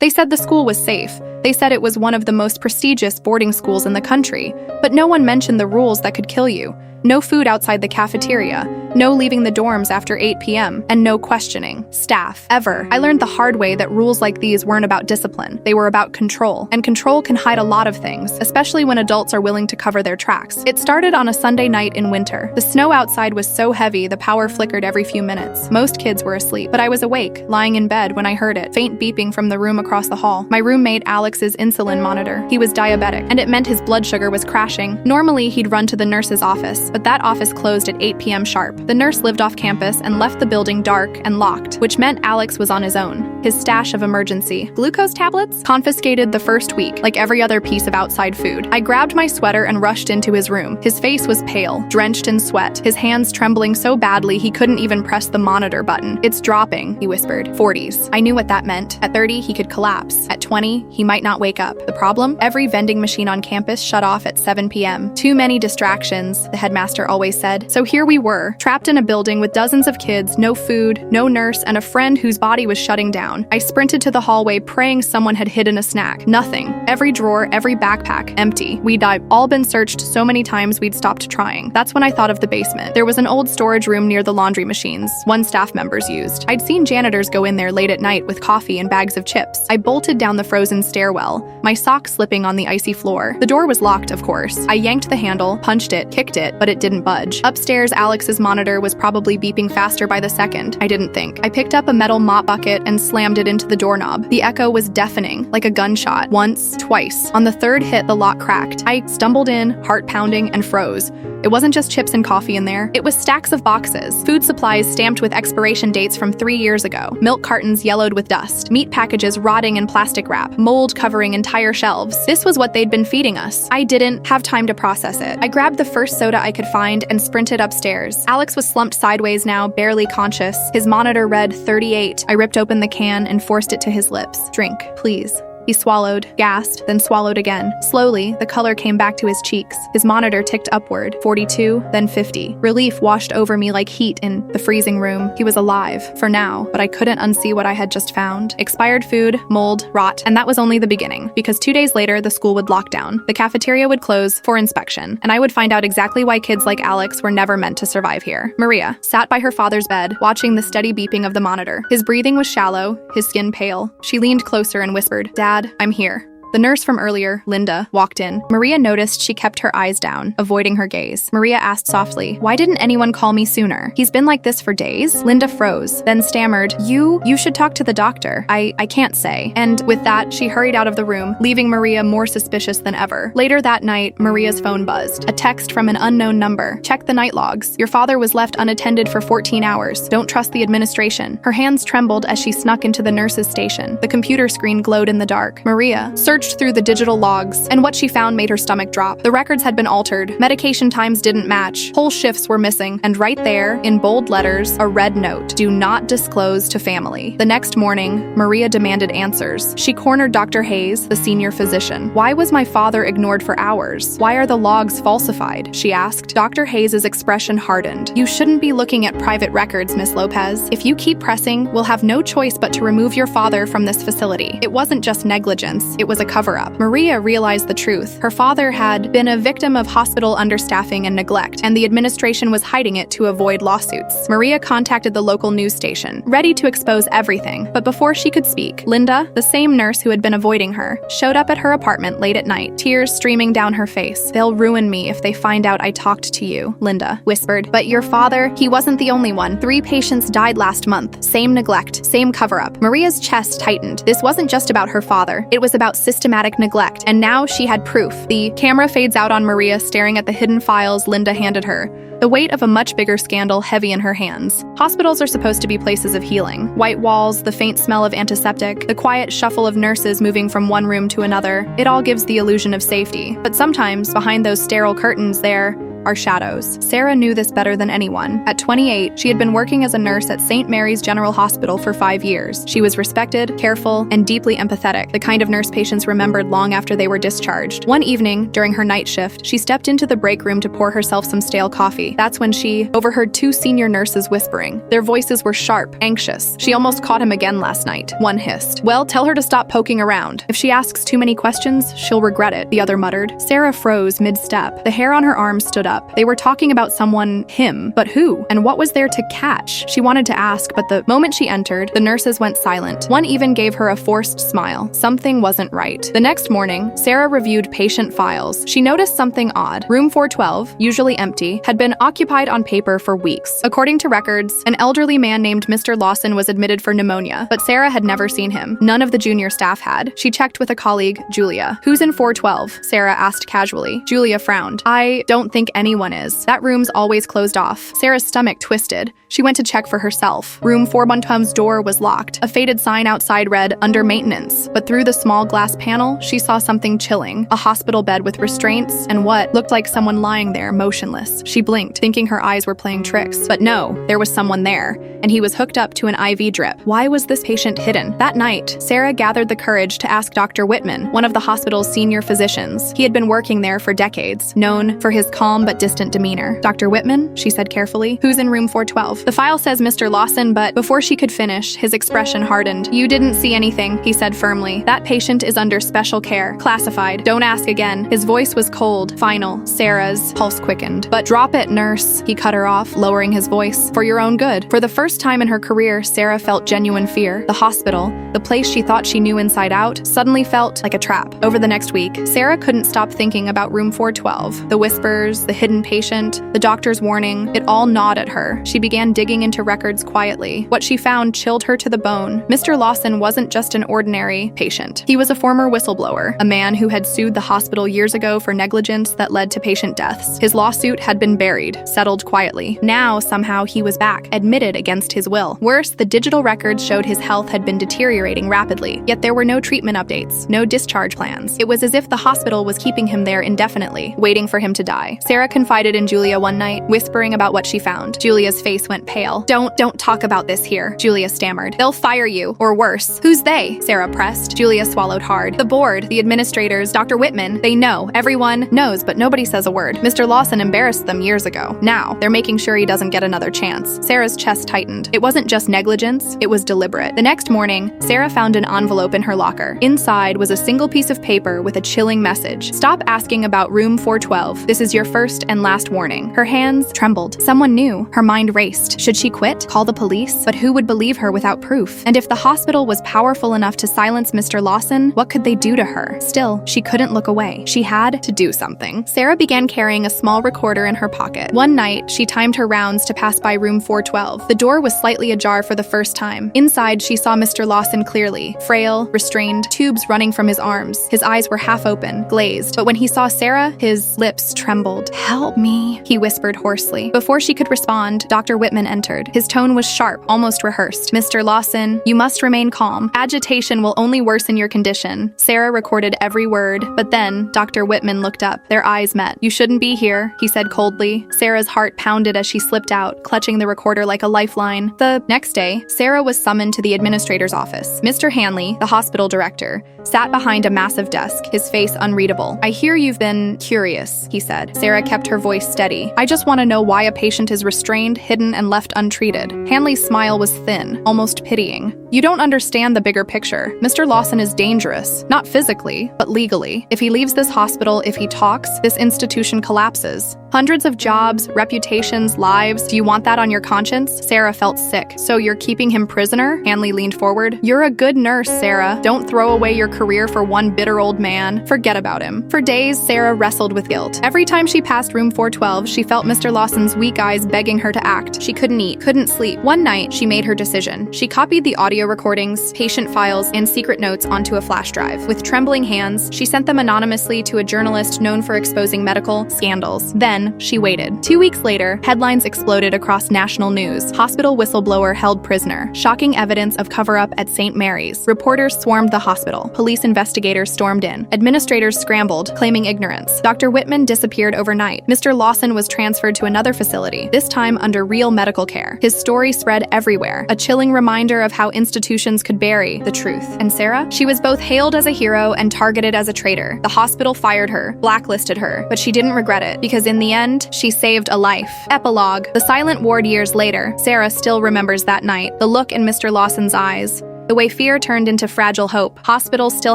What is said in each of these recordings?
They said the school was safe. They said it was one of the most prestigious boarding schools in the country. But no one mentioned the rules that could kill you. No food outside the cafeteria, no leaving the dorms after 8 p.m., and no questioning staff, ever. I learned the hard way that rules like these weren't about discipline. They were about control. And control can hide a lot of things, especially when adults are willing to cover their tracks. It started on a Sunday night in winter. The snow outside was so heavy the power flickered every few minutes. Most kids were asleep, but I was awake, lying in bed when I heard it, faint beeping from the room across the hall. My roommate Alex's insulin monitor. He was diabetic, and it meant his blood sugar was crashing. Normally, he'd run to the nurse's office, but that office closed at 8 p.m. sharp. The nurse lived off campus and left the building dark and locked, which meant Alex was on his own. His stash of emergency glucose tablets confiscated the first week, like every other piece of outside food. I grabbed my sweater and rushed into his room. His face was pale, drenched in sweat, his hands trembling so badly he couldn't even press the monitor button. "It's dropping," he whispered. 40s. I knew what that meant. At 30, he could collapse. At 20, he might not wake up. The problem? Every vending machine on campus shut off at 7 p.m. Too many distractions, the headmaster always said. So here we were, trapped in a building with dozens of kids, no food, no nurse, and a friend whose body was shutting down. I sprinted to the hallway praying someone had hidden a snack. Nothing. Every drawer, every backpack, empty. We'd all been searched so many times we'd stopped trying. That's when I thought of the basement. There was an old storage room near the laundry machines, one staff members used. I'd seen janitors go in there late at night with coffee and bags of chips. I bolted down the frozen stairwell, my socks slipping on the icy floor. The door was locked, of course. I yanked the handle, punched it, kicked it, but it didn't budge. Upstairs, Alex's monitor was probably beeping faster by the second. I didn't think. I picked up a metal mop bucket and slammed it into the doorknob. The echo was deafening, like a gunshot. Once, twice. On the third hit, the lock cracked. I stumbled in, heart pounding, and froze. It wasn't just chips and coffee in there. It was stacks of boxes. Food supplies stamped with expiration dates from 3 years ago. Milk cartons yellowed with dust. Meat packages rotting in plastic wrap. Mold covering entire shelves. This was what they'd been feeding us. I didn't have time to process it. I grabbed the first soda I could find and sprinted upstairs. Alex was slumped sideways now, barely conscious. His monitor read 38. I ripped open the can and forced it to his lips. "Drink, please." He swallowed, gasped, then swallowed again. Slowly, the color came back to his cheeks. His monitor ticked upward, 42, then 50. Relief washed over me like heat in the freezing room. He was alive, for now, but I couldn't unsee what I had just found. Expired food, mold, rot, and that was only the beginning, because 2 days later, the school would lock down. The cafeteria would close for inspection, and I would find out exactly why kids like Alex were never meant to survive here. Maria sat by her father's bed, watching the steady beeping of the monitor. His breathing was shallow, his skin pale. She leaned closer and whispered, "Dad, I'm here." The nurse from earlier, Linda, walked in. Maria noticed she kept her eyes down, avoiding her gaze. Maria asked softly, "Why didn't anyone call me sooner? He's been like this for days?" Linda froze, then stammered, You should talk to the doctor. I can't say." And with that, she hurried out of the room, leaving Maria more suspicious than ever. Later that night, Maria's phone buzzed. A text from an unknown number. "Check the night logs. Your father was left unattended for 14 hours. Don't trust the administration." Her hands trembled as she snuck into the nurse's station. The computer screen glowed in the dark. Maria searched through the digital logs, and what she found made her stomach drop. The records had been altered, medication times didn't match, whole shifts were missing, and right there, in bold letters, a red note: "Do not disclose to family." The next morning, Maria demanded answers. She cornered Dr. Hayes, the senior physician. "Why was my father ignored for hours? Why are the logs falsified?" she asked. Dr. Hayes' expression hardened. "You shouldn't be looking at private records, Miss Lopez. If you keep pressing, we'll have no choice but to remove your father from this facility." It wasn't just negligence, it was a cover-up. Maria realized the truth. Her father had been a victim of hospital understaffing and neglect, and the administration was hiding it to avoid lawsuits. Maria contacted the local news station, ready to expose everything. But before she could speak, Linda, the same nurse who had been avoiding her, showed up at her apartment late at night, tears streaming down her face. "They'll ruin me if they find out I talked to you," Linda whispered. "But your father, he wasn't the only one. 3 patients died last month. Same neglect, same cover-up." Maria's chest tightened. This wasn't just about her father. It was about systematic neglect, and now she had proof. The camera fades out on Maria staring at the hidden files Linda handed her, the weight of a much bigger scandal heavy in her hands. Hospitals are supposed to be places of healing. White walls, the faint smell of antiseptic, the quiet shuffle of nurses moving from one room to another. It all gives the illusion of safety. But sometimes, behind those sterile curtains, there are shadows. Sarah knew this better than anyone. At 28, she had been working as a nurse at St. Mary's General Hospital for 5 years. She was respected, careful, and deeply empathetic, the kind of nurse patients remembered long after they were discharged. One evening, during her night shift, she stepped into the break room to pour herself some stale coffee. That's when she overheard 2 senior nurses whispering. Their voices were sharp, anxious. She almost caught him again last night. One hissed, "Well, tell her to stop poking around. If she asks too many questions, she'll regret it," the other muttered. Sarah froze mid-step. The hair on her arms stood up. They were talking about someone, him. But who? And what was there to catch? She wanted to ask, but the moment she entered, the nurses went silent. One even gave her a forced smile. Something wasn't right. The next morning, Sarah reviewed patient files. She noticed something odd. Room 412, usually empty, had been occupied on paper for weeks. According to records, an elderly man named Mr. Lawson was admitted for pneumonia, but Sarah had never seen him. None of the junior staff had. She checked with a colleague, Julia. "Who's in 412? Sarah asked casually. Julia frowned. "I don't think anyone is. That room's always closed off." Sarah's stomach twisted. She went to check for herself. Room 412's door was locked. A faded sign outside read, "Under maintenance." But through the small glass panel, she saw something chilling. A hospital bed with restraints and what looked like someone lying there, motionless. She blinked, thinking her eyes were playing tricks. But no, there was someone there, and he was hooked up to an IV drip. Why was this patient hidden? That night, Sarah gathered the courage to ask Dr. Whitman, one of the hospital's senior physicians. He had been working there for decades, known for his calm but distant demeanor. "Dr. Whitman," she said carefully, "who's in room 412? "The file says Mr. Lawson, but..." Before she could finish, his expression hardened. "You didn't see anything," he said firmly. "That patient is under special care. Classified. Don't ask again." His voice was cold, final. Sarah's pulse quickened. "But drop it, nurse," he cut her off, lowering his voice. "For your own good." For the first time in her career, Sarah felt genuine fear. The hospital, the place she thought she knew inside out, suddenly felt like a trap. Over the next week, Sarah couldn't stop thinking about room 412. The whispers, the hidden patient, the doctor's warning, it all gnawed at her. She began digging into records quietly. What she found chilled her to the bone. Mr. Lawson wasn't just an ordinary patient. He was a former whistleblower, a man who had sued the hospital years ago for negligence that led to patient deaths. His lawsuit had been buried, settled quietly. Now, somehow, he was back, admitted against his will. Worse, the digital records showed his health had been deteriorating rapidly, yet there were no treatment updates, no discharge plans. It was as if the hospital was keeping him there indefinitely, waiting for him to die. Sarah confided in Julia one night, whispering about what she found. Julia's face went pale. Don't talk about this here," Julia stammered. "They'll fire you, or worse." "Who's they?" Sarah pressed. Julia swallowed hard. "The board, the administrators, Dr. Whitman. They know. Everyone knows, but nobody says a word. Mr. Lawson embarrassed them years ago. Now, they're making sure he doesn't get another chance." Sarah's chest tightened. It wasn't just negligence, it was deliberate. The next morning, Sarah found an envelope in her locker. Inside was a single piece of paper with a chilling message. "Stop asking about room 412. This is your first and last warning." Her hands trembled. Someone knew. Her mind raced. Should she quit? Call the police? But who would believe her without proof? And if the hospital was powerful enough to silence Mr. Lawson, what could they do to her? Still, she couldn't look away. She had to do something. Sarah began carrying a small recorder in her pocket. One night, she timed her rounds to pass by room 412. The door was slightly ajar for the first time. Inside, she saw Mr. Lawson clearly. Frail, restrained, tubes running from his arms. His eyes were half open, glazed. But when he saw Sarah, his lips trembled. "Help me," he whispered hoarsely. Before she could respond, Dr. Whitman entered. His tone was sharp, almost rehearsed. "Mr. Lawson, you must remain calm. Agitation will only worsen your condition." Sarah recorded every word, but then Dr. Whitman looked up. Their eyes met. "You shouldn't be here," he said coldly. Sarah's heart pounded as she slipped out, clutching the recorder like a lifeline. The next day, Sarah was summoned to the administrator's office. Mr. Hanley, the hospital director, sat behind a massive desk, his face unreadable. "I hear you've been curious," he said. Sarah kept her voice steady. "I just want to know why a patient is restrained, hidden, and left untreated." Hanley's smile was thin, almost pitying. "You don't understand the bigger picture. Mr. Lawson is dangerous, not physically, but legally. If he leaves this hospital, if he talks, this institution collapses. Hundreds of jobs, reputations, lives. Do you want that on your conscience?" Sarah felt sick. "So you're keeping him prisoner?" Hanley leaned forward. "You're a good nurse, Sarah. Don't throw away your career for one bitter old man. Forget about him." For days, Sarah wrestled with guilt. Every time she passed room 412, she felt Mr. Lawson's weak eyes begging her to act. She couldn't eat, couldn't sleep. One night, she made her decision. She copied the audio recordings, patient files, and secret notes onto a flash drive. With trembling hands, she sent them anonymously to a journalist known for exposing medical scandals. Then, she waited. 2 weeks later, headlines exploded across national news. Hospital whistleblower held prisoner. Shocking evidence of cover-up at St. Mary's. Reporters swarmed the hospital. Police investigators stormed in. Administrators scrambled, claiming ignorance. Dr. Whitman disappeared overnight. night, Mr. Lawson was transferred to another facility, this time under real medical care. His story spread everywhere, a chilling reminder of how institutions could bury the truth. And Sarah? She was both hailed as a hero and targeted as a traitor. The hospital fired her, blacklisted her, but she didn't regret it, because in the end, she saved a life. Epilogue. The silent ward years later, Sarah still remembers that night, the look in Mr. Lawson's eyes, the way fear turned into fragile hope. Hospitals still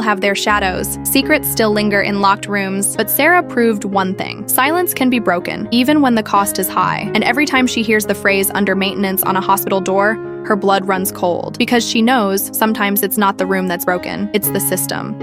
have their shadows. Secrets still linger in locked rooms. But Sarah proved one thing. Silence can be broken, even when the cost is high. And every time she hears the phrase "under maintenance" on a hospital door, her blood runs cold. Because she knows sometimes it's not the room that's broken, it's the system.